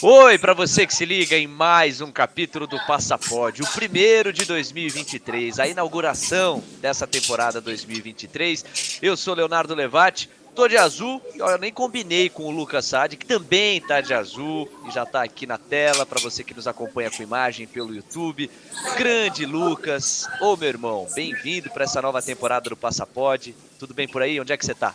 Oi, para você que se liga em mais um capítulo do Passapod, o primeiro de 2023, a inauguração dessa temporada 2023. Eu sou Leonardo Levati, tô de azul e olha, eu nem combinei com o Lucas Saad, que também tá de azul e já tá aqui na tela para você que nos acompanha com imagem pelo YouTube. Grande Lucas, ô meu irmão, bem-vindo para essa nova temporada do Passapod. Tudo bem por aí? Onde é que você tá?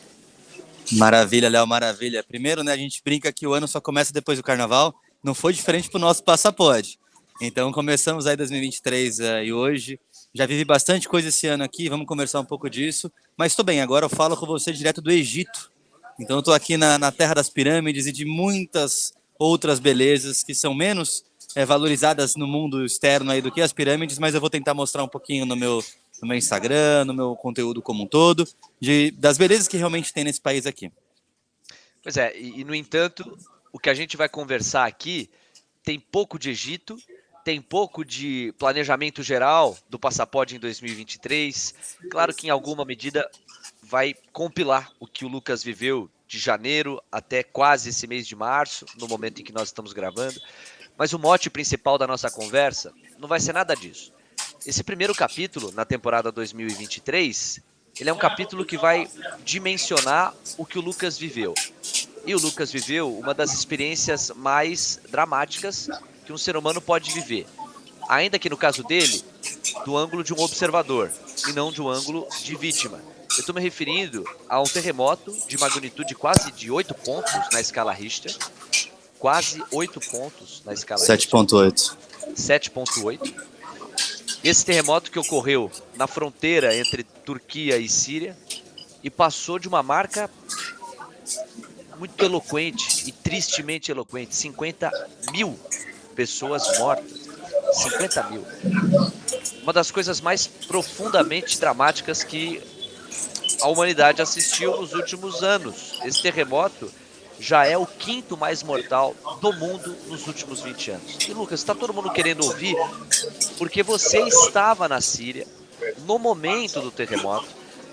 Maravilha, Léo, maravilha. Primeiro, né, a gente brinca que o ano só começa depois do carnaval. Não foi diferente pro nosso Passapod. Então, começamos aí 2023 e hoje. Já vivi bastante coisa esse ano aqui, vamos conversar um pouco disso. Mas estou bem, agora eu falo com você direto do Egito. Então, eu estou aqui na terra das pirâmides e de muitas outras belezas que são menos valorizadas no mundo externo aí do que as pirâmides, mas eu vou tentar mostrar um pouquinho no meu Instagram, no meu conteúdo como um todo, das belezas que realmente tem nesse país aqui. Pois é, no entanto, o que a gente vai conversar aqui tem pouco de Egito, tem pouco de planejamento geral do Passaporte em 2023. Claro que em alguma medida vai compilar o que o Lucas viveu de janeiro até quase esse mês de março, no momento em que nós estamos gravando. Mas o mote principal da nossa conversa não vai ser nada disso. Esse primeiro capítulo, na temporada 2023, ele é um capítulo que vai dimensionar o que o Lucas viveu. E o Lucas viveu uma das experiências mais dramáticas que um ser humano pode viver. Ainda que no caso dele, do ângulo de um observador e não de um ângulo de vítima. Eu estou me referindo a um terremoto de magnitude quase de 8 pontos na escala Richter. Quase 8 pontos na escala Richter. 7,8. 7,8. Esse terremoto que ocorreu na fronteira entre Turquia e Síria e passou de uma marca muito eloquente e tristemente eloquente. 50 mil pessoas mortas. 50 mil. Uma das coisas mais profundamente dramáticas que a humanidade assistiu nos últimos anos. Esse terremoto já é o quinto mais mortal do mundo nos últimos 20 anos. E Lucas, está todo mundo querendo ouvir porque você estava na Síria no momento do terremoto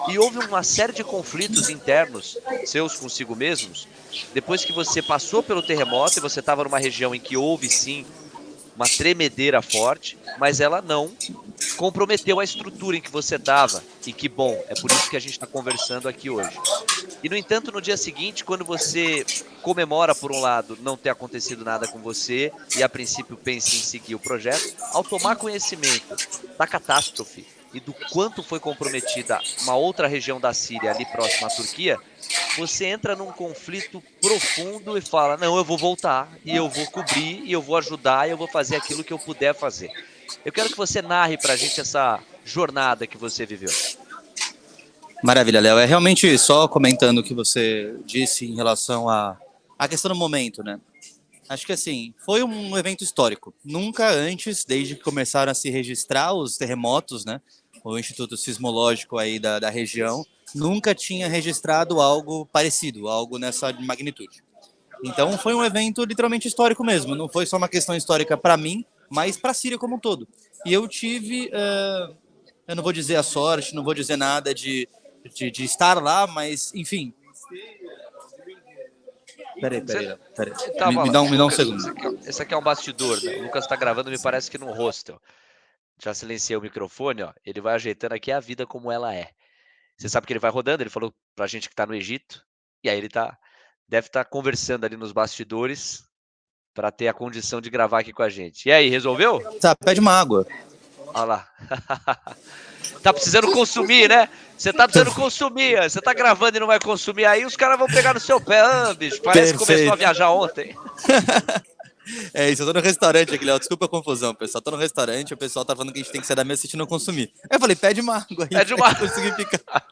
e houve uma série de conflitos internos seus consigo mesmos depois que você passou pelo terremoto e você estava numa região em que houve sim uma tremedeira forte, mas ela não comprometeu a estrutura em que você estava. E que bom, é por isso que a gente está conversando aqui hoje. E, no entanto, no dia seguinte, quando você comemora, por um lado, não ter acontecido nada com você e, a princípio, pensa em seguir o projeto, ao tomar conhecimento da catástrofe e do quanto foi comprometida uma outra região da Síria, ali próxima à Turquia, você entra num conflito profundo e fala, não, eu vou voltar, e eu vou cobrir, e eu vou ajudar, e eu vou fazer aquilo que eu puder fazer. Eu quero que você narre pra gente essa jornada que você viveu. Maravilha, Léo. É realmente só comentando o que você disse em relação à questão do momento, né? Acho que assim, foi um evento histórico. Nunca antes, desde que começaram a se registrar os terremotos, né? O Instituto Sismológico aí da região, nunca tinha registrado algo parecido, algo nessa magnitude. Então foi um evento literalmente histórico mesmo. Não foi só uma questão histórica para mim, mas para a Síria como um todo. E eu tive, eu não vou dizer a sorte, não vou dizer nada de estar lá, mas enfim. Peraí. Tava Me lá. dá me dá um Lucas, segundo. esse aqui é um bastidor, né? O Lucas tá gravando, me parece que num hostel. Já silenciei o microfone, ó. Ele vai ajeitando aqui a vida como ela é. Você sabe que ele vai rodando, ele falou pra gente que tá no Egito. E aí ele deve estar conversando ali nos bastidores para ter a condição de gravar aqui com a gente. E aí, resolveu? Tá, pede uma água. Olha lá. Tá precisando consumir, né? Você tá precisando consumir. Você tá gravando e não vai consumir aí, os caras vão pegar no seu pé. Ah, bicho, parece que começou a Perfeito. viajar ontem. É isso, eu tô no restaurante aqui, Léo. Desculpa a confusão, pessoal. Tô no restaurante, o pessoal tá falando que a gente tem que sair da mesa assistindo não consumir. Aí eu falei, pede uma água aí É de pra uma. gente conseguir ficar.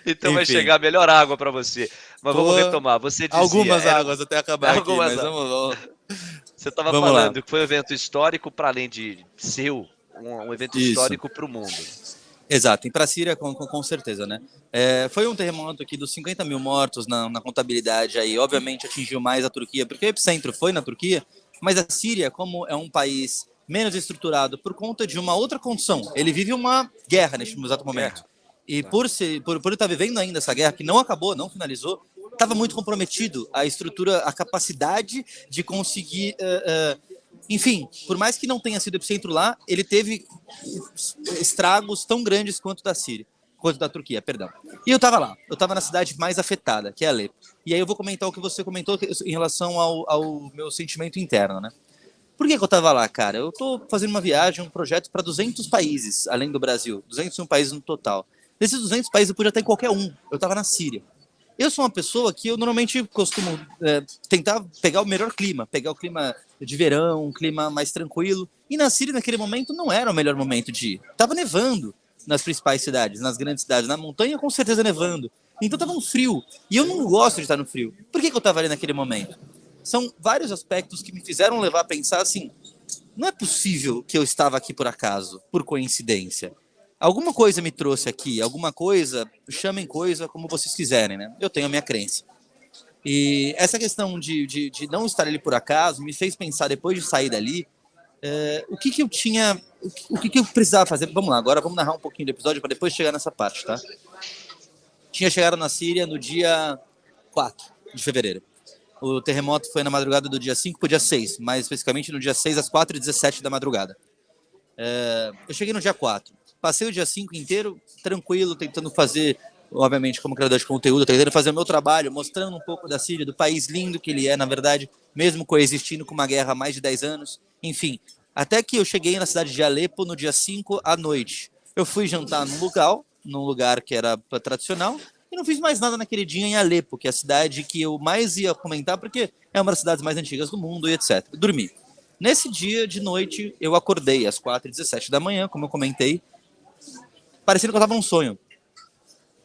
Então vai Enfim. chegar a melhor água para você. Mas Pô, vamos retomar. Você dizia, algumas águas até acabar aqui, algumas. mas Você estava vamos lá. falando que foi um evento histórico para além de ser um evento Isso. histórico para o mundo. Exato, e para a Síria com certeza, né? Foi um terremoto aqui dos 50 mil mortos na contabilidade aí, obviamente atingiu mais a Turquia, porque o epicentro foi na Turquia, mas a Síria, como é um país menos estruturado por conta de uma outra condição, ele vive uma guerra neste exato momento. Guerra. E por estar vivendo ainda essa guerra, que não acabou, não finalizou, estava muito comprometido a estrutura, a capacidade de conseguir... enfim, por mais que não tenha sido epicentro lá, ele teve estragos tão grandes quanto da Síria. Quanto da Turquia, perdão. E eu estava lá, eu estava na cidade mais afetada, que é Alepo. E aí eu vou comentar o que você comentou em relação ao meu sentimento interno, né? Por que eu estava lá, cara? Eu estou fazendo uma viagem, um projeto para 200 países, além do Brasil. 201 países no total. Desses 200 países eu podia estar em qualquer um. Eu estava na Síria. Eu sou uma pessoa que eu normalmente costumo tentar pegar o melhor clima, pegar o clima de verão, um clima mais tranquilo. E na Síria, naquele momento, não era o melhor momento de ir. Tava nevando nas principais cidades, nas grandes cidades. Na montanha, com certeza nevando. Então tava um frio. E eu não gosto de estar no frio. Por que eu estava ali naquele momento? São vários aspectos que me fizeram levar a pensar assim, não é possível que eu estava aqui por acaso, por coincidência. Alguma coisa me trouxe aqui, alguma coisa, chamem coisa como vocês quiserem, né? Eu tenho a minha crença. E essa questão de não estar ali por acaso me fez pensar, depois de sair dali, o que eu tinha, o que eu precisava fazer. Vamos lá, agora vamos narrar um pouquinho do episódio para depois chegar nessa parte, tá? Tinha chegado na Síria no dia 4 de fevereiro. O terremoto foi na madrugada do dia 5 para o dia 6, mais especificamente no dia 6 às 4h17 da madrugada. Eu cheguei no dia 4. Passei o dia 5 inteiro tranquilo, tentando fazer, obviamente, como criador de conteúdo, tentando fazer o meu trabalho, mostrando um pouco da Síria, do país lindo que ele é, na verdade, mesmo coexistindo com uma guerra há mais de 10 anos. Enfim, até que eu cheguei na cidade de Alepo no dia 5 à noite. Eu fui jantar num lugar que era tradicional, e não fiz mais nada naquele dia em Alepo, que é a cidade que eu mais ia comentar, porque é uma das cidades mais antigas do mundo e etc. Dormi. Nesse dia de noite, eu acordei às 4h17 da manhã, como eu comentei, parecendo que eu estava num sonho.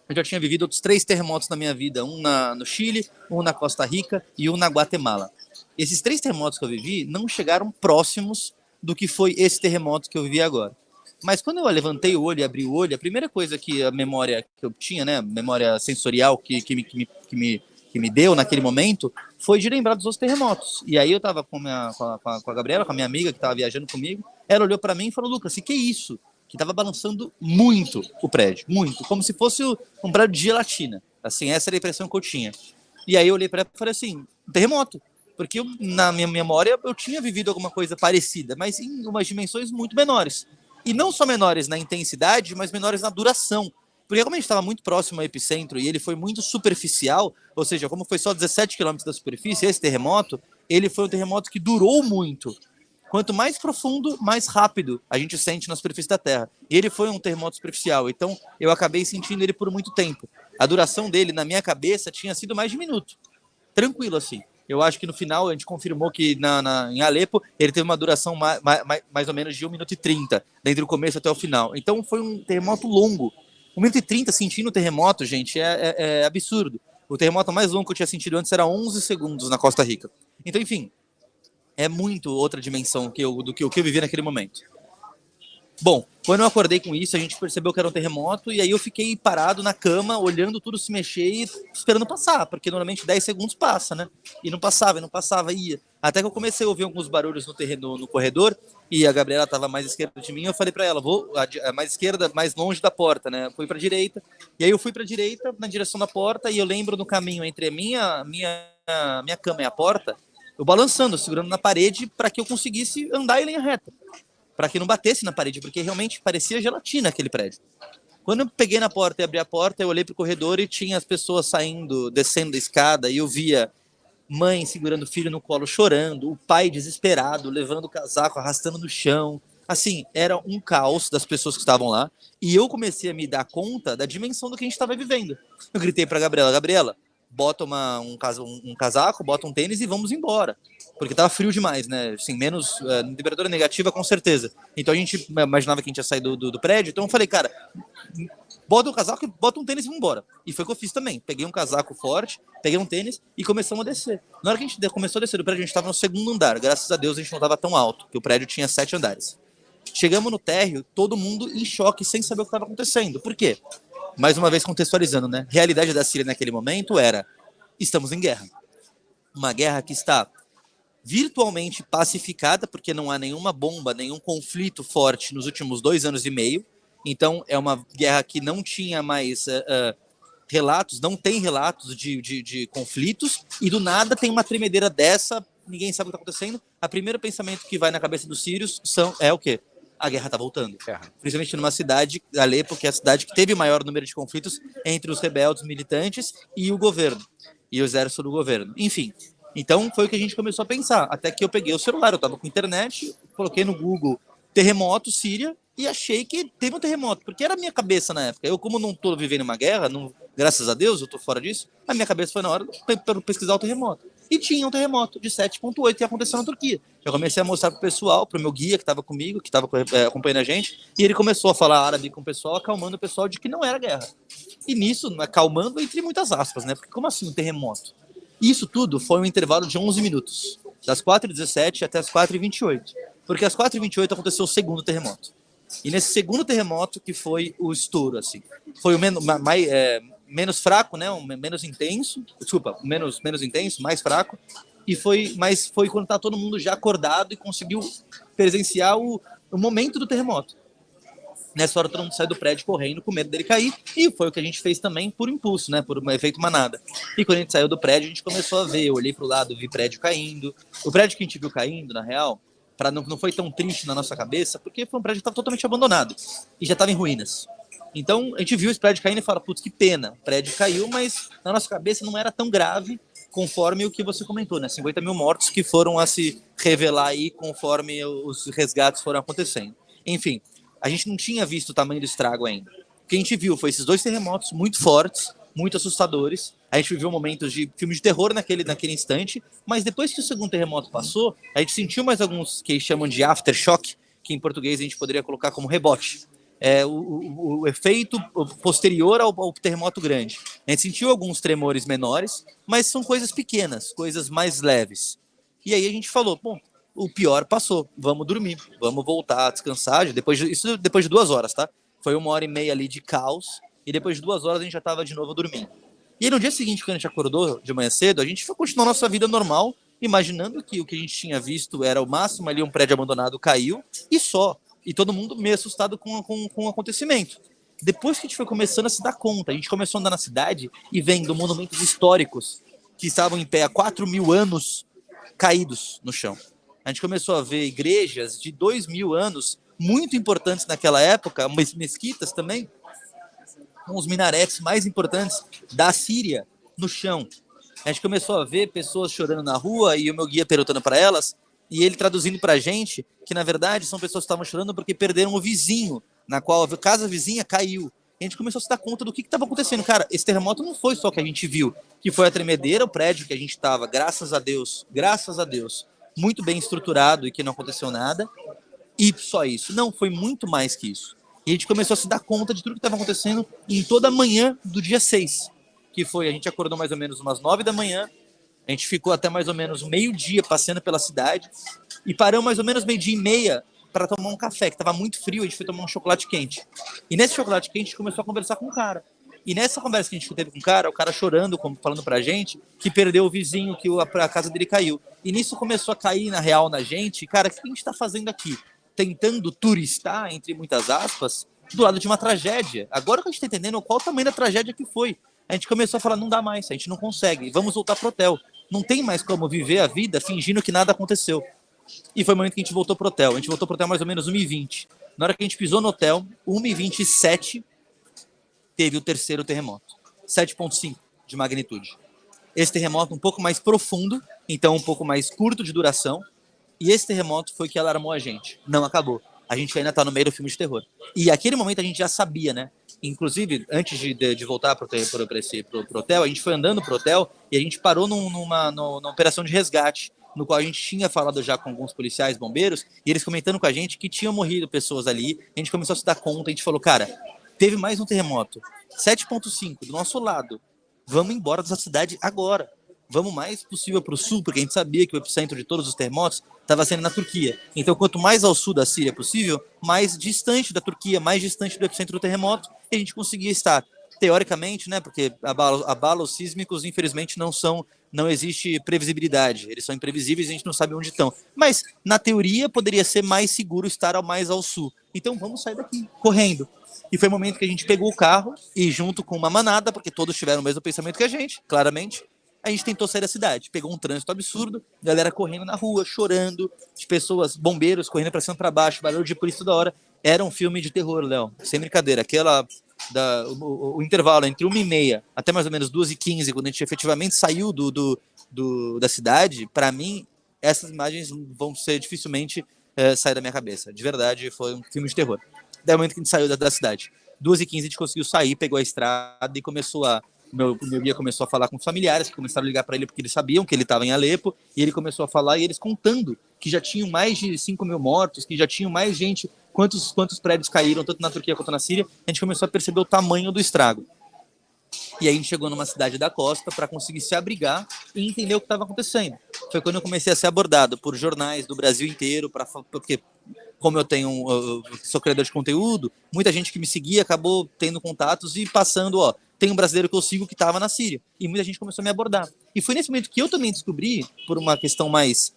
Eu já tinha vivido outros 3 terremotos na minha vida, um no Chile, um na Costa Rica e um na Guatemala. Esses 3 terremotos que eu vivi não chegaram próximos do que foi esse terremoto que eu vivi agora. Mas quando eu levantei o olho e abri o olho, a primeira coisa que a memória que eu tinha, né, memória sensorial que me deu naquele momento, foi de lembrar dos outros terremotos. E aí eu estava com a Gabriela, com a minha amiga que estava viajando comigo, ela olhou para mim e falou, Lucas, o que é isso? Que estava balançando muito o prédio, muito, como se fosse um prédio de gelatina. Assim, essa era a impressão que eu tinha. E aí eu olhei para ela e falei assim, terremoto. Porque na minha memória eu tinha vivido alguma coisa parecida, mas em umas dimensões muito menores. E não só menores na intensidade, mas menores na duração. Porque como a gente estava muito próximo ao epicentro e ele foi muito superficial, ou seja, como foi só 17 quilômetros da superfície, esse terremoto, ele foi um terremoto que durou muito. Quanto mais profundo, mais rápido a gente sente na superfície da Terra. E ele foi um terremoto superficial, então eu acabei sentindo ele por muito tempo. A duração dele, na minha cabeça, tinha sido mais de 1 minuto. Tranquilo, assim. Eu acho que no final a gente confirmou que em Alepo ele teve uma duração mais ou menos de 1 minuto e 30, desde o começo até o final. Então foi um terremoto longo. 1 minuto e 30 sentindo o terremoto, gente, é absurdo. O terremoto mais longo que eu tinha sentido antes era 11 segundos na Costa Rica. Então, enfim, é muito outra dimensão do que eu vivi naquele momento. Bom, quando eu acordei com isso, a gente percebeu que era um terremoto, e aí eu fiquei parado na cama, olhando tudo se mexer e esperando passar, porque normalmente 10 segundos passa, né? E não passava, ia. Até que eu comecei a ouvir alguns barulhos no corredor, e a Gabriela estava mais à esquerda de mim, eu falei para ela, vou mais esquerda, mais longe da porta, né? Eu fui para a direita, e aí eu fui para a direita, na direção da porta, e eu lembro no caminho entre a minha cama e a porta, eu balançando, segurando na parede, para que eu conseguisse andar em linha reta, para que não batesse na parede, porque realmente parecia gelatina aquele prédio. Quando eu peguei na porta e abri a porta, eu olhei para o corredor e tinha as pessoas saindo, descendo a escada, e eu via mãe segurando o filho no colo, chorando, o pai desesperado, levando o casaco, arrastando no chão. Assim, era um caos das pessoas que estavam lá, e eu comecei a me dar conta da dimensão do que a gente estava vivendo. Eu gritei para a Gabriela, bota um casaco, bota um tênis e vamos embora. Porque tava frio demais, né? Assim, menos temperatura negativa, com certeza. Então a gente imaginava que a gente ia sair do prédio. Então eu falei, cara, bota um casaco e bota um tênis e vamos embora. E foi o que eu fiz também. Peguei um casaco forte, peguei um tênis e começamos a descer. Na hora que a gente começou a descer do prédio, a gente estava no 2º andar. Graças a Deus a gente não estava tão alto, que o prédio tinha 7 andares. Chegamos no térreo, todo mundo em choque, sem saber o que estava acontecendo. Por quê? Mais uma vez contextualizando, né? A realidade da Síria naquele momento era: estamos em guerra. Uma guerra que está virtualmente pacificada, porque não há nenhuma bomba, nenhum conflito forte nos últimos 2 anos e meio. Então, é uma guerra que não tinha mais relatos, não tem relatos de conflitos, e do nada tem uma tremedeira dessa, ninguém sabe o que está acontecendo. O primeiro pensamento que vai na cabeça dos sírios é o quê? A guerra está voltando. Principalmente numa cidade, Alepo, que é a cidade que teve o maior número de conflitos entre os rebeldes militantes e o governo, e o exército do governo. Enfim, então foi o que a gente começou a pensar, até que eu peguei o celular, eu estava com internet, coloquei no Google terremoto Síria, e achei que teve um terremoto, porque era a minha cabeça na época. Eu, como não estou vivendo uma guerra, graças a Deus, eu estou fora disso, a minha cabeça foi na hora de pesquisar o terremoto. E tinha um terremoto de 7,8 que aconteceu na Turquia. Eu comecei a mostrar para o pessoal, para o meu guia que estava comigo, que estava acompanhando a gente, e ele começou a falar árabe com o pessoal, acalmando o pessoal de que não era guerra. E nisso, acalmando entre muitas aspas, né? Porque como assim um terremoto? Isso tudo foi um intervalo de 11 minutos, das 4h17 até as 4h28. Porque às 4h28 aconteceu o segundo terremoto. E nesse segundo terremoto que foi o estouro, assim, foi o menos fraco, né, menos intenso, menos intenso, mais fraco, mas foi quando tá todo mundo já acordado e conseguiu presenciar o momento do terremoto. Nessa hora todo mundo sai do prédio correndo com medo dele cair, e foi o que a gente fez também por impulso, né, por um efeito manada. E quando a gente saiu do prédio, a gente começou a ver, eu olhei pro lado, vi prédio caindo. O prédio que a gente viu caindo, na real, não foi tão triste na nossa cabeça, porque foi um prédio que estava totalmente abandonado e já estava em ruínas. Então a gente viu esse prédio caindo e fala, putz, que pena, o prédio caiu, mas na nossa cabeça não era tão grave conforme o que você comentou, né? 50 mil mortos que foram a se revelar aí conforme os resgates foram acontecendo. Enfim, a gente não tinha visto o tamanho do estrago ainda. O que a gente viu foi esses dois terremotos muito fortes, muito assustadores. A gente viveu momentos de filme de terror naquele instante, mas depois que o segundo terremoto passou, a gente sentiu mais alguns que chamam de aftershock, que em português a gente poderia colocar como rebote. O efeito posterior ao terremoto grande. A gente sentiu alguns tremores menores, mas são coisas pequenas, coisas mais leves. E aí a gente falou, bom, o pior passou, vamos dormir, vamos voltar a descansar. Isso depois de 2 horas, tá? Foi 1h30 ali de caos, e depois de 2 horas a gente já estava de novo dormindo. E aí, no dia seguinte, quando a gente acordou de manhã cedo, a gente foi continuar nossa vida normal, imaginando que o que a gente tinha visto era o máximo ali, um prédio abandonado caiu, e só. E todo mundo meio assustado com o acontecimento. Depois que a gente foi começando a se dar conta, a gente começou a andar na cidade e vendo monumentos históricos que estavam em pé há 4.000 anos caídos no chão. A gente começou a ver igrejas de 2.000 anos, muito importantes naquela época, mesquitas também, com os minaretes mais importantes da Síria no chão. A gente começou a ver pessoas chorando na rua e o meu guia perguntando para elas, e ele traduzindo para a gente que, na verdade, são pessoas que estavam chorando porque perderam o vizinho, na qual a casa vizinha caiu. E a gente começou a se dar conta do que estava acontecendo. Cara, esse terremoto não foi só o que a gente viu, que foi a tremedeira, o prédio que a gente estava, graças a Deus, muito bem estruturado e que não aconteceu nada, e só isso. Não, foi muito mais que isso. E a gente começou a se dar conta de tudo que estava acontecendo em toda a manhã do dia 6, que foi, a gente acordou mais ou menos umas 9 da manhã, a gente ficou até mais ou menos meio-dia passeando pela cidade, e paramos mais ou menos 12h30 para tomar um café, que estava muito frio, a gente foi tomar um chocolate quente. E nesse chocolate quente a gente começou a conversar com o cara. E nessa conversa que a gente teve com o cara chorando, falando pra gente, que perdeu o vizinho, que a casa dele caiu. E nisso começou a cair na real na gente, cara, o que a gente tá fazendo aqui? Tentando turistar, entre muitas aspas, do lado de uma tragédia. Agora que a gente tá entendendo qual o tamanho da tragédia que foi. A gente começou a falar, não dá mais, a gente não consegue, vamos voltar pro hotel. Não tem mais como viver a vida fingindo que nada aconteceu. E foi o momento que a gente voltou pro hotel. A gente voltou pro hotel mais ou menos 1h20. Na hora que a gente pisou no hotel, 1h27, teve o terceiro terremoto. 7,5 de magnitude. Esse terremoto um pouco mais profundo, então um pouco mais curto de duração. E esse terremoto foi que alarmou a gente. Não acabou. A gente ainda tá no meio do filme de terror. E aquele momento a gente já sabia, né? Inclusive, antes de voltar pro hotel, a gente foi andando pro hotel e a gente parou numa operação de resgate, no qual a gente tinha falado já com alguns policiais, bombeiros, e eles comentando com a gente que tinham morrido pessoas ali. A gente começou a se dar conta, a gente falou, cara, teve mais um terremoto, 7,5 do nosso lado. Vamos embora dessa cidade agora. Vamos o mais possível para o sul, porque a gente sabia que o epicentro de todos os terremotos estava sendo na Turquia. Então, quanto mais ao sul da Síria possível, mais distante da Turquia, mais distante do epicentro do terremoto, a gente conseguia estar. Teoricamente, né, porque abalos sísmicos, infelizmente, não são não existe previsibilidade, eles são imprevisíveis e a gente não sabe onde estão. Mas, na teoria, poderia ser mais seguro estar mais ao sul. Então, vamos sair daqui, correndo. E foi o momento que a gente pegou o carro e, junto com uma manada, porque todos tiveram o mesmo pensamento que a gente, claramente, a gente tentou sair da cidade. Pegou um trânsito absurdo, galera correndo na rua, chorando, de pessoas, bombeiros correndo para cima e para baixo, barulho de polícia toda hora. Era um filme de terror, Léo, sem brincadeira. O intervalo entre 1h30 até mais ou menos 2h15, quando a gente efetivamente saiu da cidade, para mim, essas imagens vão ser dificilmente sair da minha cabeça. De verdade, foi um filme de terror. Daí o momento que a gente saiu da cidade. 2h15 a gente conseguiu sair, pegou a estrada e começou a... Meu guia começou a falar com os familiares, que começaram a ligar para ele porque eles sabiam que ele estava em Alepo, e ele começou a falar, e eles contando que já tinham mais de 5.000 mortos, que já tinham mais gente, quantos prédios caíram, tanto na Turquia quanto na Síria. A gente começou a perceber o tamanho do estrago. E aí a gente chegou numa cidade da costa para conseguir se abrigar e entender o que estava acontecendo. Foi quando eu comecei a ser abordado por jornais do Brasil inteiro, porque como eu sou criador de conteúdo, muita gente que me seguia acabou tendo contatos e passando, tem um brasileiro que eu sigo que estava na Síria. E muita gente começou a me abordar. E foi nesse momento que eu também descobri, por uma questão mais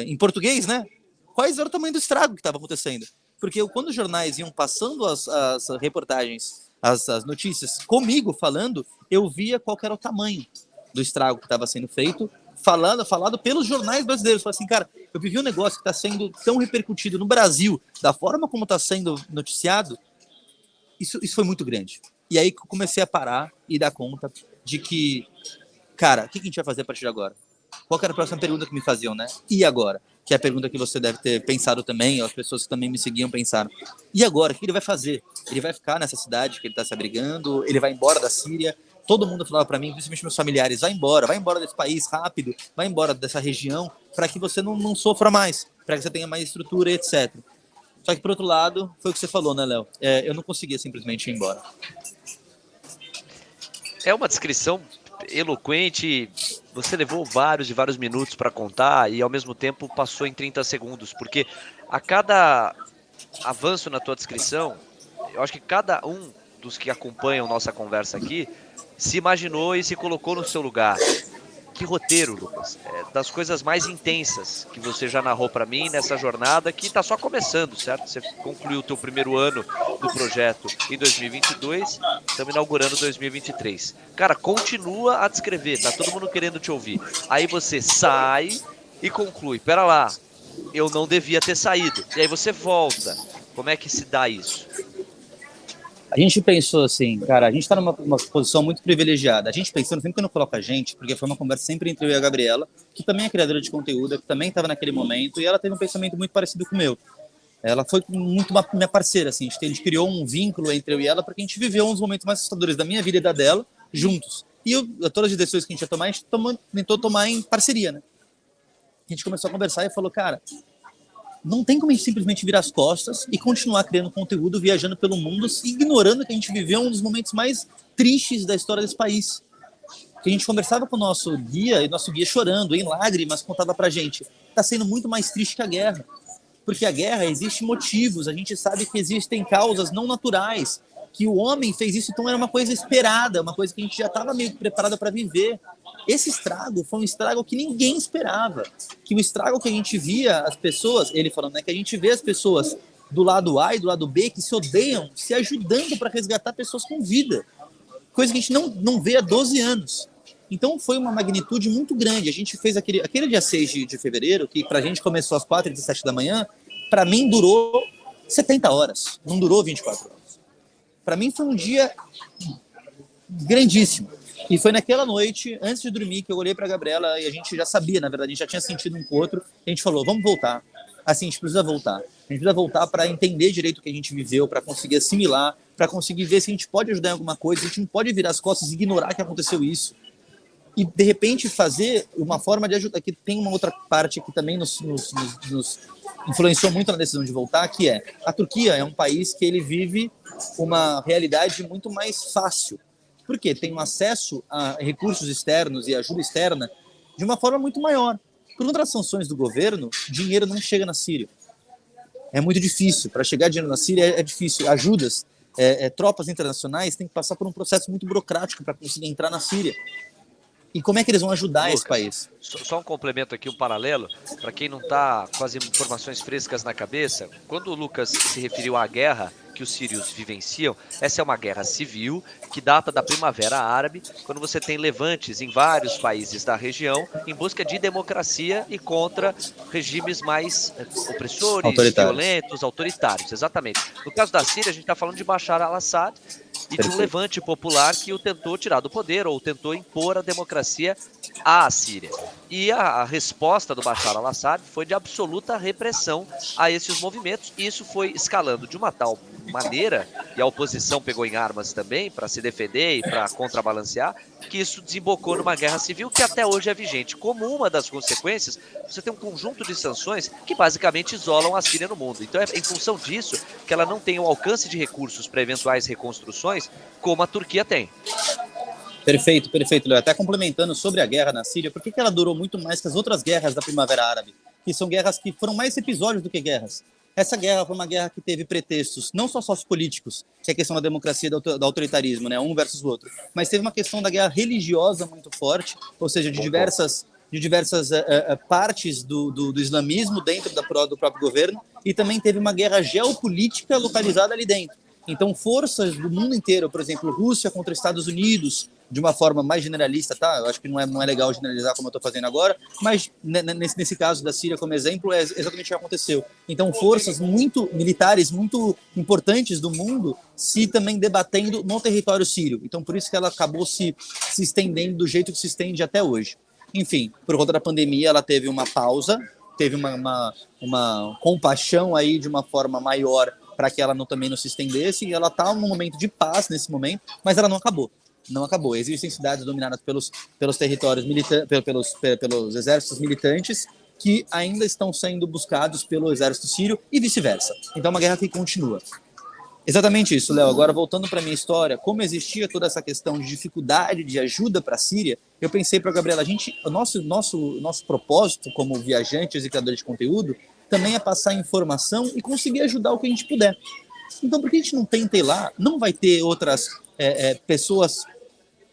em português, né? Quais era o tamanho do estrago que estava acontecendo. Porque quando os jornais iam passando as reportagens, as notícias comigo falando, eu via qual era o tamanho do estrago que estava sendo feito, falado pelos jornais brasileiros. Falei assim, cara, eu vivi um negócio que está sendo tão repercutido no Brasil, da forma como está sendo noticiado, isso foi muito grande. E aí comecei a parar e dar conta de que, cara, o que a gente vai fazer a partir de agora? Qual era a próxima pergunta que me faziam, né? E agora? Que é a pergunta que você deve ter pensado também, ou as pessoas que também me seguiam pensaram. E agora? O que ele vai fazer? Ele vai ficar nessa cidade que ele está se abrigando? Ele vai embora da Síria? Todo mundo falava para mim, principalmente meus familiares, vai embora desse país rápido, vai embora dessa região, para que você não sofra mais, para que você tenha mais estrutura, etc. Só que, por outro lado, foi o que você falou, né, Léo? Eu não conseguia simplesmente ir embora. É uma descrição eloquente. Você levou vários e vários minutos para contar e, ao mesmo tempo, passou em 30 segundos, porque a cada avanço na tua descrição, eu acho que cada um dos que acompanham nossa conversa aqui se imaginou e se colocou no seu lugar. Que roteiro, Lucas. Das coisas mais intensas que você já narrou para mim nessa jornada que está só começando, certo? Você concluiu o teu primeiro ano do projeto em 2022, estamos inaugurando 2023. Cara, continua a descrever, tá todo mundo querendo te ouvir. Aí você sai e conclui, pera lá, eu não devia ter saído. E aí você volta. Como é que se dá isso? A gente pensou assim, cara, a gente está numa posição muito privilegiada. A gente pensando, sempre que eu não coloco a gente, porque foi uma conversa sempre entre eu e a Gabriela, que também é criadora de conteúdo, que também estava naquele momento, e ela teve um pensamento muito parecido com o meu. Ela foi muito minha parceira, assim, a gente criou um vínculo entre eu e ela, porque a gente viveu uns momentos mais assustadores da minha vida e da dela, juntos. E todas as decisões que a gente ia tomar, a gente tentou tomar em parceria, né? A gente começou a conversar e falou, cara, não tem como a gente simplesmente virar as costas e continuar criando conteúdo, viajando pelo mundo, ignorando que a gente viveu um dos momentos mais tristes da história desse país. Que a gente conversava com o nosso guia, e nosso guia chorando, em lágrimas, contava pra gente, tá sendo muito mais triste que a guerra. Porque a guerra, existe motivos, a gente sabe que existem causas não naturais, que o homem fez isso, então era uma coisa esperada, uma coisa que a gente já estava meio preparado para viver. Esse estrago foi um estrago que ninguém esperava, que o estrago que a gente via as pessoas, ele falando, né, que a gente vê as pessoas do lado A e do lado B que se odeiam, se ajudando para resgatar pessoas com vida, coisa que a gente não vê há 12 anos. Então foi uma magnitude muito grande. A gente fez aquele dia 6 de fevereiro, que pra gente começou às 4h17 da manhã, para mim durou 70 horas, não durou 24 horas. Para mim foi um dia grandíssimo. E foi naquela noite, antes de dormir, que eu olhei para a Gabriela e a gente já sabia, na verdade, a gente já tinha sentido um com o outro. A gente falou, vamos voltar. Assim, a gente precisa voltar. A gente precisa voltar para entender direito o que a gente viveu, para conseguir assimilar, para conseguir ver se a gente pode ajudar em alguma coisa. A gente não pode virar as costas e ignorar que aconteceu isso. E, de repente, fazer uma forma de ajudar. Aqui tem uma outra parte que também nos influenciou muito na decisão de voltar, que é a Turquia é um país que ele vive uma realidade muito mais fácil. Por quê? Tem um acesso a recursos externos e ajuda externa de uma forma muito maior. Por conta das sanções do governo, dinheiro não chega na Síria. É muito difícil. Para chegar dinheiro na Síria é difícil. Ajudas, tropas internacionais têm que passar por um processo muito burocrático para conseguir entrar na Síria. e como é que eles vão ajudar esse Lucas, país. só um complemento aqui, um paralelo, para quem não está com as informações frescas na cabeça, quando o Lucas se referiu à guerra que os sírios vivenciam, essa é uma guerra civil que data da Primavera Árabe, quando você tem levantes em vários países da região em busca de democracia e contra regimes mais opressores, Autoritários. violentos, autoritários, exatamente. No caso da Síria, a gente está falando de Bashar al-Assad e de um Perfeito. levante popular que o tentou tirar do poder ou tentou impor a democracia à Síria. E a resposta do Bashar al-Assad foi de absoluta repressão a esses movimentos, e isso foi escalando de uma tal maneira, e a oposição pegou em armas também para se defender e para contrabalancear, que isso desembocou numa guerra civil que até hoje é vigente. Como uma das consequências, você tem um conjunto de sanções que basicamente isolam a Síria no mundo. Então é em função disso que ela não tem o alcance de recursos para eventuais reconstruções como a Turquia tem. Perfeito, perfeito, Léo. Até complementando sobre a guerra na Síria, por que ela durou muito mais que as outras guerras da Primavera Árabe? Que são guerras que foram mais episódios do que guerras. Essa guerra foi uma guerra que teve pretextos não só sociopolíticos, que é a questão da democracia e do autoritarismo, né, um versus o outro, mas teve uma questão da guerra religiosa muito forte, ou seja, de diversas partes do islamismo dentro do próprio governo, e também teve uma guerra geopolítica localizada ali dentro. Então, forças do mundo inteiro, por exemplo, Rússia contra Estados Unidos, de uma forma mais generalista, tá? Eu acho que não é legal generalizar como eu estou fazendo agora, mas nesse caso da Síria, como exemplo, é exatamente o que aconteceu. Então, forças militares muito importantes do mundo se também debatendo no território sírio. Então, por isso que ela acabou se estendendo do jeito que se estende até hoje. Enfim, por conta da pandemia, ela teve uma pausa, teve uma compaixão aí de uma forma maior para que ela também não se estendesse, e ela está num momento de paz nesse momento, mas ela não acabou. Não acabou. Existem cidades dominadas pelos territórios pelos exércitos militantes que ainda estão sendo buscados pelo exército sírio e vice-versa. Então é uma guerra que continua. Exatamente isso, Léo. Agora, voltando para a minha história, como existia toda essa questão de dificuldade de ajuda para a Síria, eu pensei para a Gabriela, o nosso propósito como viajantes e criadores de conteúdo também é passar informação e conseguir ajudar o que a gente puder. Então, por que a gente não tenta ir lá? Não vai ter outras pessoas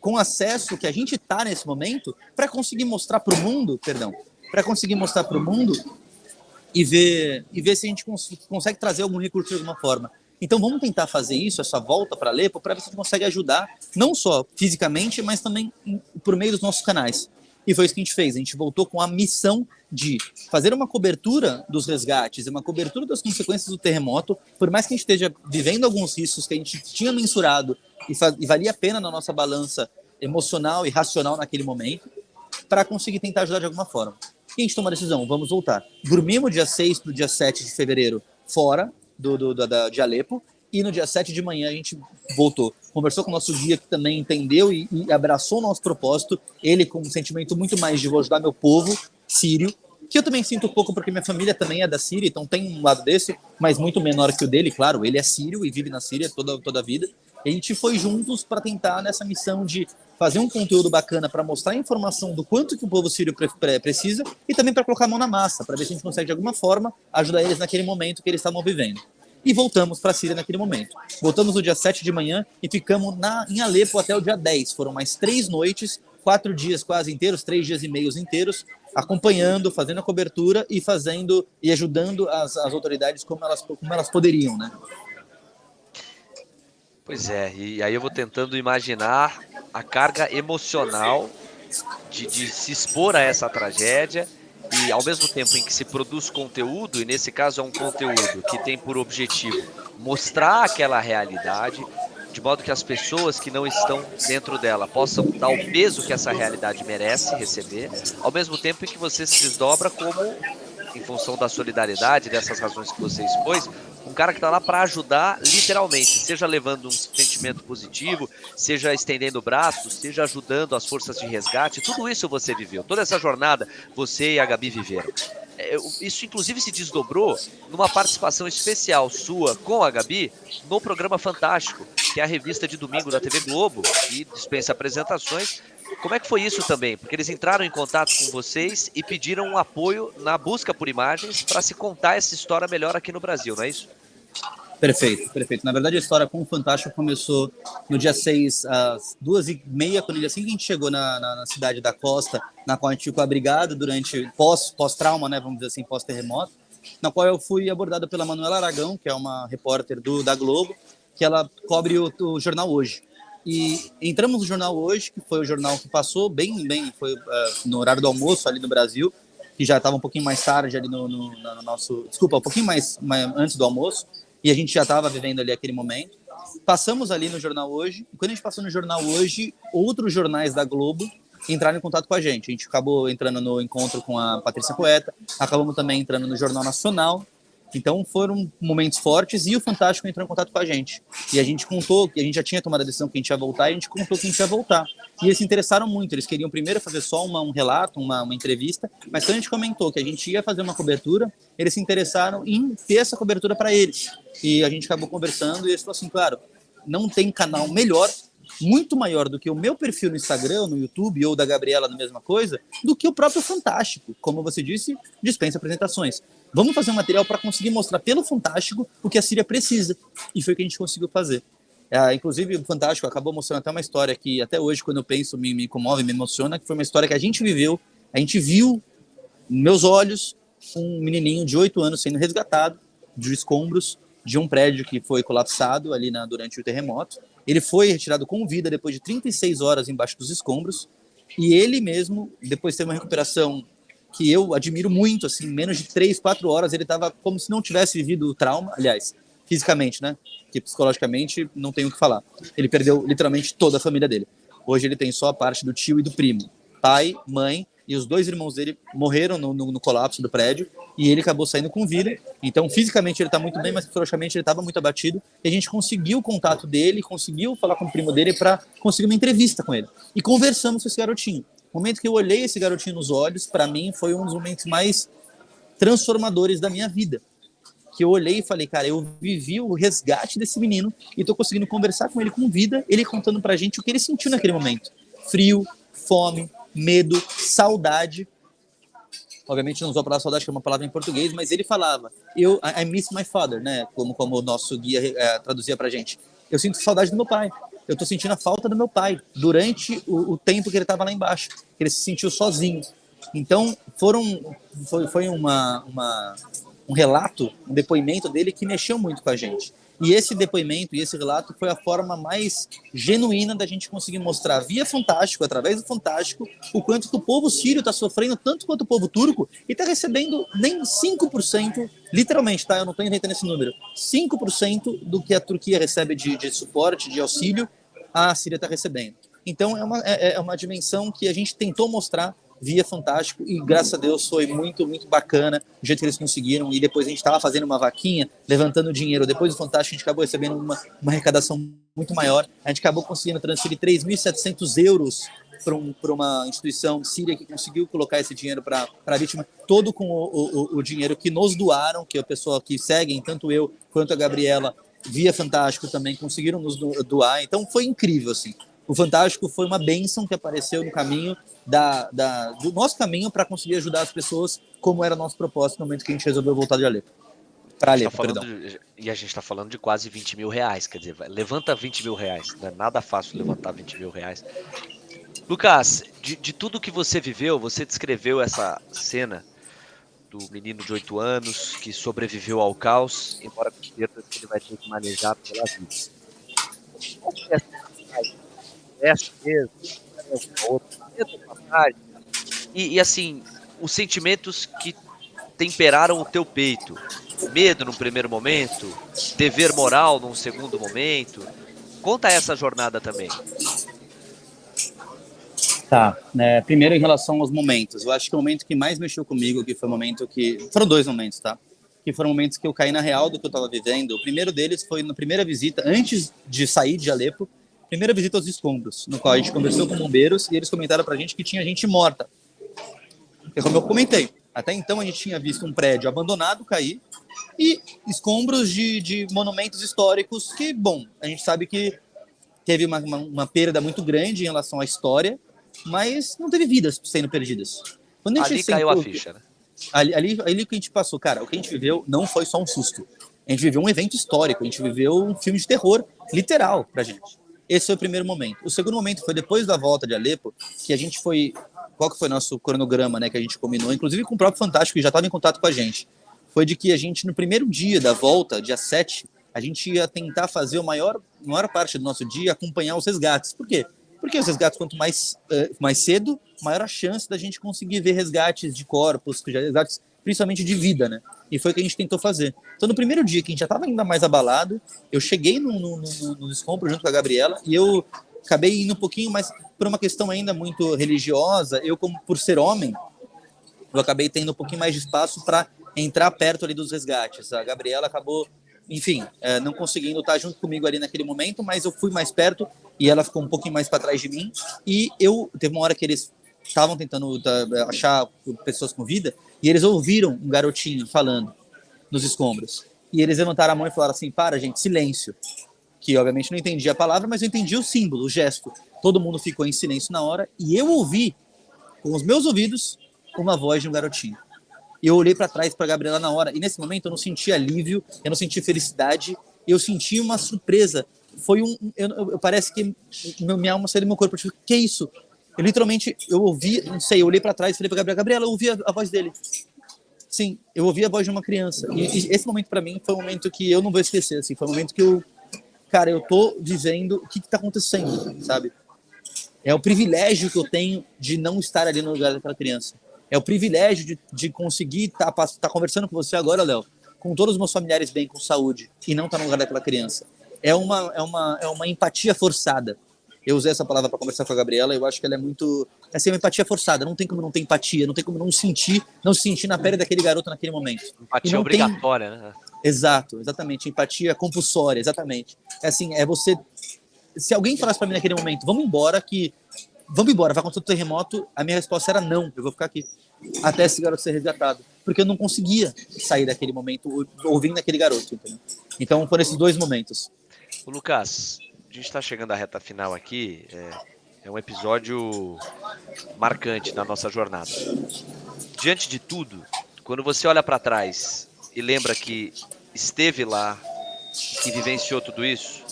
com acesso que a gente está nesse momento para conseguir mostrar para o mundo, e ver se a gente consegue trazer algum recurso de alguma forma. Então vamos tentar fazer isso, essa volta para Alepo, para ver se a gente consegue ajudar, não só fisicamente, mas também por meio dos nossos canais. E foi isso que a gente fez. A gente voltou com a missão de fazer uma cobertura dos resgates, uma cobertura das consequências do terremoto, por mais que a gente esteja vivendo alguns riscos que a gente tinha mensurado e valia a pena na nossa balança emocional e racional naquele momento, para conseguir tentar ajudar de alguma forma. E a gente toma a decisão, vamos voltar. Dormimos dia 6 para o dia 7 de fevereiro fora de Alepo, e no dia 7 de manhã a gente voltou. Conversou com o nosso guia, que também entendeu e abraçou o nosso propósito, ele com um sentimento muito mais de vou ajudar meu povo sírio, que eu também sinto um pouco porque minha família também é da Síria, então tem um lado desse, mas muito menor que o dele, claro, ele é sírio e vive na Síria toda a vida. E a gente foi juntos para tentar nessa missão de fazer um conteúdo bacana para mostrar a informação do quanto que o povo sírio precisa e também para colocar a mão na massa, para ver se a gente consegue de alguma forma ajudar eles naquele momento que eles estavam vivendo. E voltamos para a Síria naquele momento. Voltamos no dia 7 de manhã e ficamos em Alepo até o dia 10. Foram mais 3 noites, 4 dias quase inteiros, 3 dias e meios inteiros, acompanhando, fazendo a cobertura e ajudando as autoridades como elas poderiam, né? Pois é, e aí eu vou tentando imaginar a carga emocional de se expor a essa tragédia, e ao mesmo tempo em que se produz conteúdo, e nesse caso é um conteúdo que tem por objetivo mostrar aquela realidade, de modo que as pessoas que não estão dentro dela possam dar o peso que essa realidade merece receber, ao mesmo tempo em que você se desdobra como, em função da solidariedade, dessas razões que você expôs, um cara que está lá para ajudar literalmente, seja levando um sentimento positivo, seja estendendo braços, seja ajudando as forças de resgate. Tudo isso você viveu, toda essa jornada você e a Gabi viveram. Isso inclusive se desdobrou numa participação especial sua com a Gabi no programa Fantástico, que é a revista de domingo da TV Globo, que dispensa apresentações. Como é que foi isso também? Porque eles entraram em contato com vocês e pediram um apoio na busca por imagens para se contar essa história melhor aqui no Brasil, não é isso? Perfeito, perfeito. Na verdade, a história com o Fantástico começou no dia 6, às 2h30, quando assim que a gente chegou na cidade da Costa, na qual a gente ficou abrigado durante pós-trauma, né, vamos dizer assim, pós-terremoto, na qual eu fui abordado pela Manuela Aragão, que é uma repórter da Globo, que ela cobre o jornal Hoje. E entramos no jornal Hoje, que foi o jornal que passou bem, foi no horário do almoço ali no Brasil, que já estava um pouquinho mais tarde ali no nosso... Desculpa, um pouquinho mais antes do almoço, e a gente já estava vivendo ali aquele momento. Passamos ali no Jornal Hoje, e quando a gente passou no Jornal Hoje, outros jornais da Globo entraram em contato com a gente. A gente acabou entrando no encontro com a Patrícia Poeta, acabamos também entrando no Jornal Nacional. Então foram momentos fortes e o Fantástico entrou em contato com a gente. E a gente contou que a gente já tinha tomado a decisão que a gente ia voltar e a gente contou que a gente ia voltar. E eles se interessaram muito, eles queriam primeiro fazer só um relato, uma entrevista, mas quando a gente comentou que a gente ia fazer uma cobertura, eles se interessaram em ter essa cobertura para eles. E a gente acabou conversando e eles falaram assim, claro, não tem canal melhor, muito maior do que o meu perfil no Instagram, no YouTube ou da Gabriela na mesma coisa, do que o próprio Fantástico. Como você disse, dispensa apresentações. Vamos fazer um material para conseguir mostrar pelo Fantástico o que a Síria precisa. E foi o que a gente conseguiu fazer. Inclusive, o Fantástico acabou mostrando até uma história que até hoje, quando eu penso, me comove, me emociona, que foi uma história que a gente viveu, a gente viu, nos meus olhos, um menininho de 8 anos sendo resgatado de escombros de um prédio que foi colapsado ali durante o terremoto. Ele foi retirado com vida depois de 36 horas embaixo dos escombros, e ele mesmo, depois teve uma recuperação que eu admiro muito, assim, em menos de 3, 4 horas, ele estava como se não tivesse vivido o trauma, aliás, fisicamente, né? Que psicologicamente não tem o que falar. Ele perdeu literalmente toda a família dele. Hoje ele tem só a parte do tio e do primo. Pai, mãe e os 2 irmãos dele morreram no colapso do prédio e ele acabou saindo com vida. Então, fisicamente ele está muito bem, mas psicologicamente ele estava muito abatido. E a gente conseguiu o contato dele, conseguiu falar com o primo dele para conseguir uma entrevista com ele. E conversamos com esse garotinho. O momento que eu olhei esse garotinho nos olhos, para mim, foi um dos momentos mais transformadores da minha vida. Que eu olhei e falei, cara, eu vivi o resgate desse menino e tô conseguindo conversar com ele com vida, ele contando pra gente o que ele sentiu naquele momento. Frio, fome, medo, saudade. Obviamente não usou a palavra saudade, que é uma palavra em português, mas ele falava, I miss my father, né? Como o nosso guia traduzia pra gente. Eu sinto saudade do meu pai. Eu tô sentindo a falta do meu pai durante o tempo que ele estava lá embaixo. Que ele se sentiu sozinho. Então, foi um relato, um depoimento dele que mexeu muito com a gente. E esse depoimento e esse relato foi a forma mais genuína da gente conseguir mostrar via Fantástico, através do Fantástico, o quanto que o povo sírio está sofrendo tanto quanto o povo turco e está recebendo nem 5%, literalmente, tá? Eu não estou inventando esse número, 5% do que a Turquia recebe de suporte, de auxílio, a Síria está recebendo. Então é uma dimensão que a gente tentou mostrar via Fantástico e graças a Deus foi muito, muito bacana o jeito que eles conseguiram. E depois a gente estava fazendo uma vaquinha, levantando dinheiro. Depois do Fantástico a gente acabou recebendo uma arrecadação muito maior. A gente acabou conseguindo transferir 3.700 euros para uma instituição síria que conseguiu colocar esse dinheiro para a vítima, todo com o dinheiro que nos doaram, que a pessoa que seguem, tanto eu quanto a Gabriela, via Fantástico também conseguiram nos doar. Então foi incrível, assim. O Fantástico foi uma bênção que apareceu no caminho do nosso caminho para conseguir ajudar as pessoas, como era nosso propósito no momento que a gente resolveu voltar de Alepo. Para Alepo, perdão. E a gente está falando de quase 20 mil reais, quer dizer, levanta 20 mil reais, não é nada fácil levantar 20 mil reais. Lucas, de tudo que você viveu, você descreveu essa cena do menino de 8 anos que sobreviveu ao caos, embora com certeza ele vai ter que manejar pela vida. Qual que é essa mesmo? E assim, os sentimentos que temperaram o teu peito. Medo no primeiro momento, dever moral num segundo momento. Conta essa jornada também. Tá, primeiro em relação aos momentos. Eu acho que o momento que mais mexeu comigo, que foi o momento que... Foram 2 momentos, tá? Que foram momentos que eu caí na real do que eu estava vivendo. O primeiro deles foi na primeira visita, antes de sair de Alepo, primeira visita aos escombros, no qual a gente conversou com bombeiros e eles comentaram pra gente que tinha gente morta. Porque como eu comentei, até então a gente tinha visto um prédio abandonado cair e escombros de monumentos históricos que, bom, a gente sabe que teve uma perda muito grande em relação à história, mas não teve vidas sendo perdidas. Quando a gente ali caiu a ficha, né? Ali que a gente passou, cara, o que a gente viveu não foi só um susto. A gente viveu um evento histórico, a gente viveu um filme de terror, literal, pra gente. Esse foi o primeiro momento. O segundo momento foi depois da volta de Alepo, que a gente foi... Qual que foi nosso cronograma, né, que a gente combinou, inclusive com o próprio Fantástico, que já estava em contato com a gente. Foi de que a gente, no primeiro dia da volta, dia 7, a gente ia tentar fazer a maior parte do nosso dia acompanhar os resgates. Por quê? Porque os resgates, quanto mais cedo, maior a chance da gente conseguir ver resgates de corpos, resgates principalmente de vida, né? E foi o que a gente tentou fazer. Então, no primeiro dia, que a gente já estava ainda mais abalado, eu cheguei no escombro junto com a Gabriela e eu acabei indo um pouquinho mais por uma questão ainda muito religiosa. Eu, como por ser homem, eu acabei tendo um pouquinho mais de espaço para entrar perto ali dos resgates. A Gabriela acabou, enfim, não conseguindo estar junto comigo ali naquele momento, mas eu fui mais perto e ela ficou um pouquinho mais para trás de mim. E teve uma hora que eles estavam tentando achar pessoas com vida e eles ouviram um garotinho falando nos escombros. E eles levantaram a mão e falaram assim: para, gente, silêncio. Que obviamente não entendia a palavra, mas eu entendi o símbolo, o gesto. Todo mundo ficou em silêncio na hora e eu ouvi, com os meus ouvidos, uma voz de um garotinho. E eu olhei para trás para a Gabriela na hora, e nesse momento eu não senti alívio, eu não senti felicidade, eu senti uma surpresa. Foi parece que minha alma saiu do meu corpo. Eu tive, que é isso? Eu literalmente, eu ouvi, não sei, eu olhei para trás e falei para Gabriela: Gabriela, eu ouvi a voz dele. Sim, eu ouvi a voz de uma criança. E esse momento para mim foi um momento que eu não vou esquecer, assim, foi um momento que eu tô dizendo o que tá acontecendo, sabe? É o privilégio que eu tenho de não estar ali no lugar daquela criança. É o privilégio de conseguir tá conversando com você agora, Léo, com todos os meus familiares bem, com saúde, e não estar no lugar daquela criança. É uma empatia forçada. Eu usei essa palavra para conversar com a Gabriela, eu acho que ela é muito... Essa é uma empatia forçada, não tem como não ter empatia, não tem como não se sentir na pele daquele garoto naquele momento. Empatia obrigatória, né? Exato, exatamente, empatia compulsória, exatamente. É assim, é você... Se alguém falasse para mim naquele momento: vamos embora, vai acontecer um terremoto, a minha resposta era não, eu vou ficar aqui até esse garoto ser resgatado, porque eu não conseguia sair daquele momento ouvindo aquele garoto, entendeu? Então foram esses dois momentos. O Lucas, a gente está chegando à reta final aqui, é um episódio marcante na nossa jornada. Diante de tudo, quando você olha para trás e lembra que esteve lá, que vivenciou tudo isso,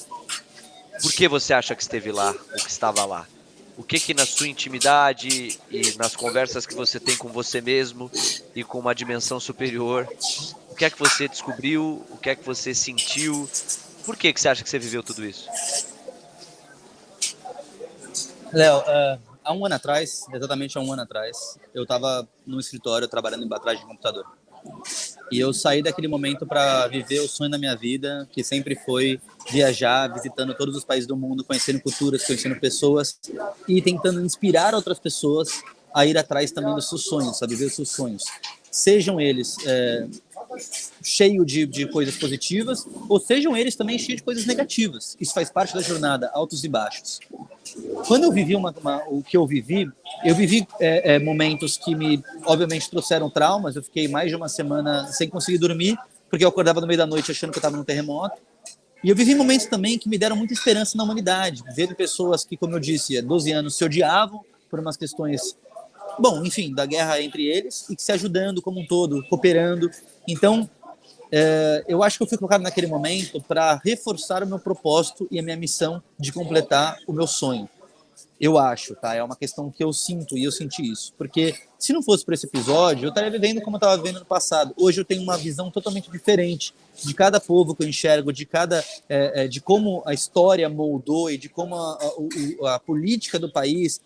por que você acha que esteve lá, ou que estava lá? O que na sua intimidade e nas conversas que você tem com você mesmo e com uma dimensão superior, o que é que você descobriu, o que é que você sentiu, por que você acha que você viveu tudo isso? Léo, há um ano atrás, exatamente há um ano atrás, eu estava no escritório trabalhando em atrás de computador. E eu saí daquele momento para viver o sonho da minha vida, que sempre foi viajar, visitando todos os países do mundo, conhecendo culturas, conhecendo pessoas e tentando inspirar outras pessoas a ir atrás também dos seus sonhos, a viver os seus sonhos. Sejam eles cheios de coisas positivas ou sejam eles também cheios de coisas negativas. Isso faz parte da jornada, altos e baixos. Quando eu vivi o que eu vivi momentos que me, obviamente, trouxeram traumas. Eu fiquei mais de uma semana sem conseguir dormir, porque eu acordava no meio da noite achando que eu estava num terremoto. E eu vivi momentos também que me deram muita esperança na humanidade. Vendo pessoas que, como eu disse, há 12 anos se odiavam por umas questões, bom, enfim, da guerra entre eles, e que se ajudando como um todo, cooperando. Então, eu acho que eu fui colocado naquele momento para reforçar o meu propósito e a minha missão de completar o meu sonho. Eu acho, tá? É uma questão que eu sinto e eu senti isso. Porque se não fosse por esse episódio, eu estaria vivendo como eu estava vivendo no passado. Hoje eu tenho uma visão totalmente diferente de cada povo que eu enxergo, de como a história moldou e de como a política do país,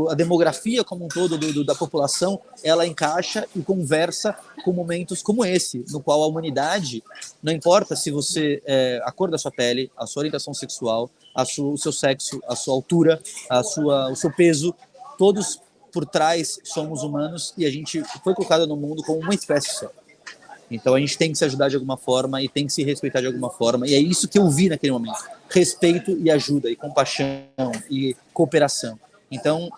a demografia como um todo da população, ela encaixa e conversa com momentos como esse, no qual a humanidade, não importa se você a cor da sua pele, a sua orientação sexual, o seu sexo, a sua altura, o seu peso, todos por trás somos humanos e a gente foi colocado no mundo como uma espécie só. Então a gente tem que se ajudar de alguma forma e tem que se respeitar de alguma forma, e é isso que eu vi naquele momento: respeito e ajuda e compaixão e cooperação. Então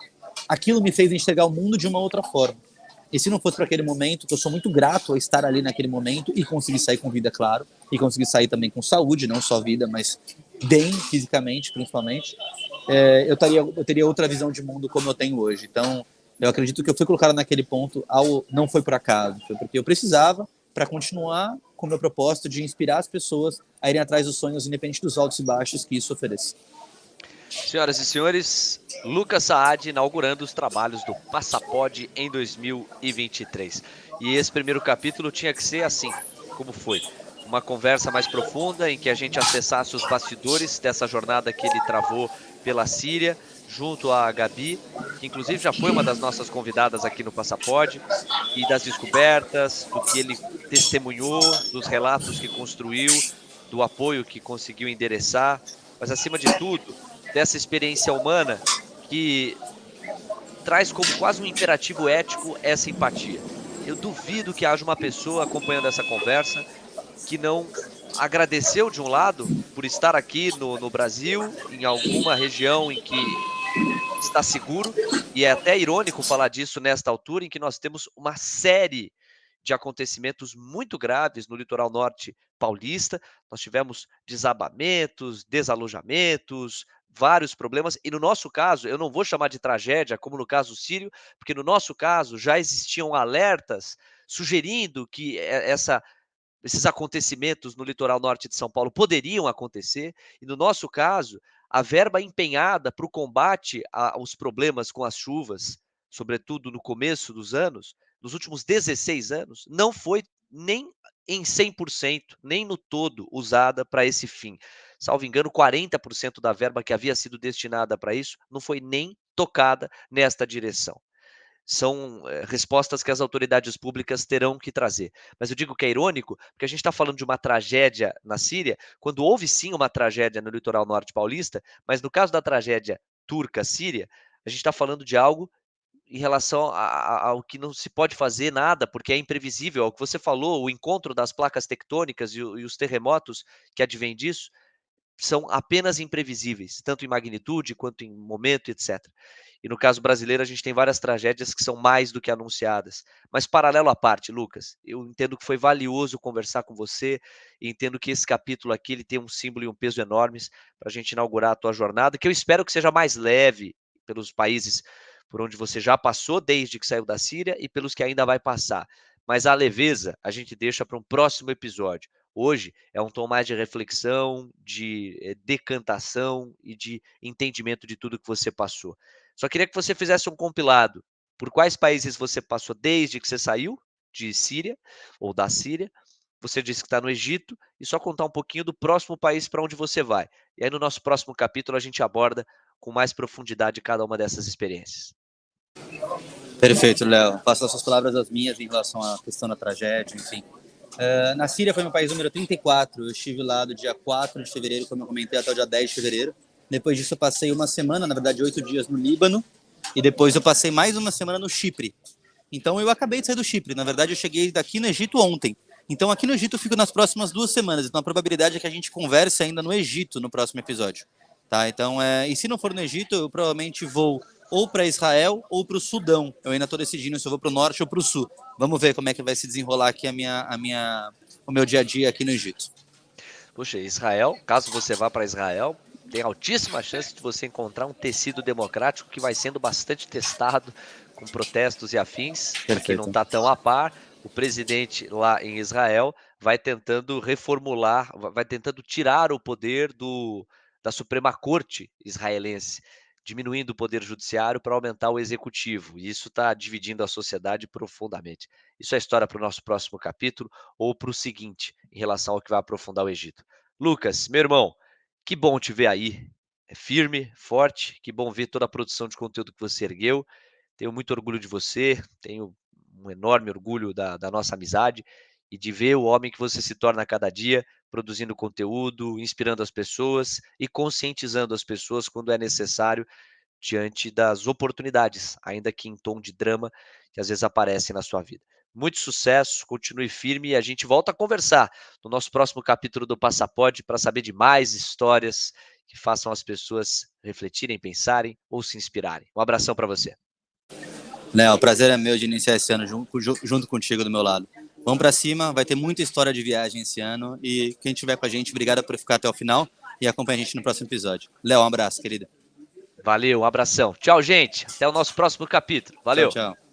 aquilo me fez enxergar o mundo de uma outra forma. E se não fosse para aquele momento, que eu sou muito grato a estar ali naquele momento e conseguir sair com vida, claro, e conseguir sair também com saúde, não só vida, mas bem fisicamente, principalmente, eu teria outra visão de mundo como eu tenho hoje. Então, eu acredito que eu fui colocado naquele ponto, não foi por acaso, foi porque eu precisava, para continuar com o meu propósito de inspirar as pessoas a irem atrás dos sonhos, independente dos altos e baixos que isso oferece. Senhoras e senhores, Lucas Saad inaugurando os trabalhos do Passapod em 2023. E esse primeiro capítulo tinha que ser assim, como foi. Uma conversa mais profunda em que a gente acessasse os bastidores dessa jornada que ele travou pela Síria, junto à Gabi, que inclusive já foi uma das nossas convidadas aqui no Passapod, e das descobertas, do que ele testemunhou, dos relatos que construiu, do apoio que conseguiu endereçar, mas acima de tudo, dessa experiência humana que traz como quase um imperativo ético essa empatia. Eu duvido que haja uma pessoa acompanhando essa conversa que não agradeceu, de um lado, por estar aqui no Brasil, em alguma região em que está seguro, e é até irônico falar disso nesta altura, em que nós temos uma série de acontecimentos muito graves no litoral norte paulista. Nós tivemos desabamentos, desalojamentos, vários problemas, e no nosso caso, eu não vou chamar de tragédia, como no caso sírio, porque no nosso caso já existiam alertas sugerindo que esses acontecimentos no litoral norte de São Paulo poderiam acontecer, e no nosso caso, a verba empenhada para o combate aos problemas com as chuvas, sobretudo no começo dos anos, nos últimos 16 anos, não foi nem em 100%, nem no todo usada para esse fim. Salvo engano, 40% da verba que havia sido destinada para isso não foi nem tocada nesta direção. São respostas que as autoridades públicas terão que trazer. Mas eu digo que é irônico, porque a gente está falando de uma tragédia na Síria, quando houve sim uma tragédia no litoral norte paulista, mas no caso da tragédia turca-síria, a gente está falando de algo em relação ao que não se pode fazer nada, porque é imprevisível. É o que você falou, o encontro das placas tectônicas e os terremotos que advêm disso, são apenas imprevisíveis, tanto em magnitude quanto em momento, etc. E no caso brasileiro, a gente tem várias tragédias que são mais do que anunciadas. Mas paralelo à parte, Lucas, eu entendo que foi valioso conversar com você e entendo que esse capítulo aqui ele tem um símbolo e um peso enormes para a gente inaugurar a tua jornada, que eu espero que seja mais leve pelos países por onde você já passou desde que saiu da Síria e pelos que ainda vai passar. Mas a leveza a gente deixa para um próximo episódio. Hoje é um tom mais de reflexão, de decantação e de entendimento de tudo que você passou. Só queria que você fizesse um compilado por quais países você passou desde que você saiu de Síria ou da Síria. Você disse que está no Egito e só contar um pouquinho do próximo país para onde você vai. E aí no nosso próximo capítulo a gente aborda com mais profundidade cada uma dessas experiências. Perfeito, Léo. Faço as suas palavras as minhas em relação à questão da tragédia, enfim. Na Síria foi meu país número 34. Eu estive lá do dia 4 de fevereiro, como eu comentei, até o dia 10 de fevereiro. Depois disso eu passei uma semana, na verdade 8 dias no Líbano. E depois eu passei mais uma semana no Chipre. Então eu acabei de sair do Chipre. Na verdade eu cheguei daqui no Egito ontem. Então aqui no Egito eu fico nas próximas 2 semanas. Então a probabilidade é que a gente converse ainda no Egito no próximo episódio. Tá? Então, e se não for no Egito, eu provavelmente vou ou para Israel ou para o Sudão. Eu ainda estou decidindo se eu vou para o norte ou para o sul. Vamos ver como é que vai se desenrolar aqui o meu dia a dia aqui no Egito. Puxa, Israel, caso você vá para Israel, tem altíssima chance de você encontrar um tecido democrático que vai sendo bastante testado com protestos e afins. Perfeito. Aqui não está tão a par. O presidente lá em Israel vai tentando reformular, vai tentando tirar o poder da Suprema Corte israelense, diminuindo o poder judiciário para aumentar o executivo. E isso está dividindo a sociedade profundamente. Isso é história para o nosso próximo capítulo ou para o seguinte, em relação ao que vai aprofundar o Egito. Lucas, meu irmão, que bom te ver aí. É firme, forte, que bom ver toda a produção de conteúdo que você ergueu. Tenho muito orgulho de você, tenho um enorme orgulho da nossa amizade e de ver o homem que você se torna a cada dia, produzindo conteúdo, inspirando as pessoas e conscientizando as pessoas quando é necessário diante das oportunidades, ainda que em tom de drama, que às vezes aparecem na sua vida. Muito sucesso, continue firme e a gente volta a conversar no nosso próximo capítulo do Passaporte para saber de mais histórias que façam as pessoas refletirem, pensarem ou se inspirarem. Um abração para você. Léo, o prazer é meu de iniciar esse ano junto contigo do meu lado. Vamos para cima, vai ter muita história de viagem esse ano e quem estiver com a gente, obrigado por ficar até o final e acompanha a gente no próximo episódio. Léo, um abraço, querida. Valeu, um abração. Tchau, gente. Até o nosso próximo capítulo. Valeu. Tchau, tchau.